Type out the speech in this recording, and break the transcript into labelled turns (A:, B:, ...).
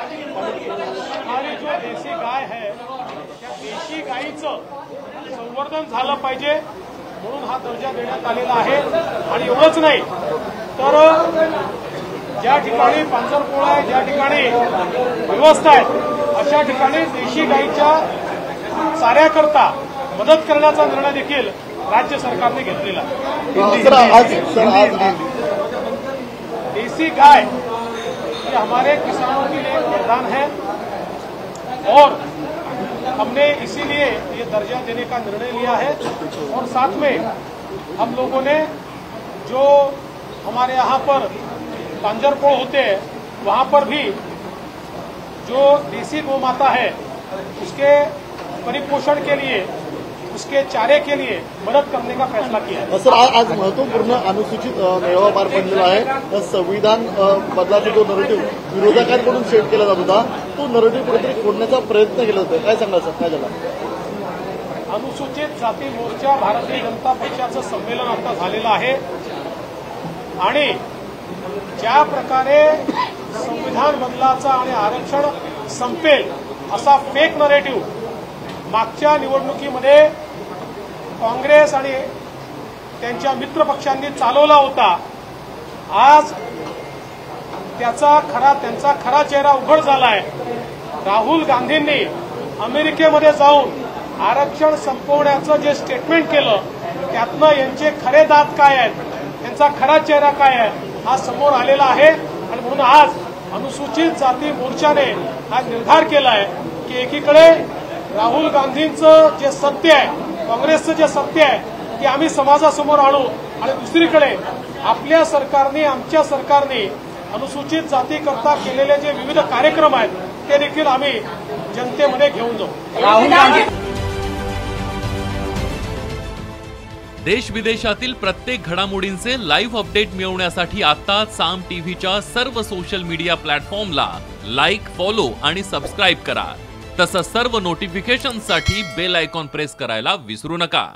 A: हमारी जो देशी गाय है त्या देशी गायीचं संवर्धन झालं पाहिजे म्हणून हा दर्जा देण्यात आलेला आहे। आणि एवढंच नाही तर ज्या ठिकाणी पांजरपोळा आहे, ज्या ठिकाणी व्यवस्था आहे अशा ठिकाणी देशी गायीच्या चाऱ्याकरता मदत करण्याचा निर्णय देखील राज्य सरकारने घेतलेला आहे। देसी गाय ये हमारे किसानों के लिए वरदान है और हमने इसीलिए ये दर्जा देने का निर्णय लिया है। और साथ में हम लोगों ने जो हमारे यहाँ पर पांजरपोळ होते हैं वहाँ पर भी जो देसी गौ माता है उसके परिपोषण के लिए, उसके चारे के लिए मदद करने का फैसला किया है।
B: सर, आज महत्वपूर्ण अनुसूचित मेळावा पार पडलेला आहे। संविधान बदलाचा जो नरेटिव्ह विरोधकांकडून सेट केला जात होता तो नरेटिव्ह कुठेतरी फोडण्याचा प्रयत्न केला होता, काय सांगाल सर, काय झालं?
A: अनुसूचित जाती मोर्चा भारतीय जनता पक्षाचं संमेलन आता झालेलं आहे आणि ज्या प्रकारे संविधान बदलाचा आणि आरक्षण संपेल असा फेक नरेटिव्ह मागच्या निवडणुकीमध्ये काँग्रेस आणि त्यांच्या मित्र पक्षांनी चालवला होता, आज त्यांचा खरा चेहरा उघड झाला आहे। राहुल गांधींनी अमेरिकेमध्ये जाऊन आरक्षण संपवण्याचं जे स्टेटमेंट केलं त्यातनं यांचे खरे दात काय आहेत, त्यांचा खरा चेहरा काय आहे हा समोर आलेला आहे। आणि म्हणून आज अनुसूचित जाती मोर्चाने हा निर्धार केला आहे की एकीकडे राहुल गांधींचं जे सत्य आहे, काँग्रेसचं जे सत्य आहे ते आम्ही समाजासमोर आणू आणि दुसरीकडे आपल्या सरकारने, आमच्या सरकारने अनुसूचित जातीकरता केलेले जे विविध कार्यक्रम आहेत ते देखील आम्ही जनतेमध्ये घेऊन जाऊ।
C: देश विदेशातील प्रत्येक घडामोडींचे लाईव्ह अपडेट मिळवण्यासाठी आता साम टीव्हीच्या सर्व सोशल मीडिया प्लॅटफॉर्मला लाईक, फॉलो आणि सबस्क्राईब करा। तसंच सर्व नोटिफिकेशनसाठी बेल आयकॉन प्रेस करायला विसरू नका।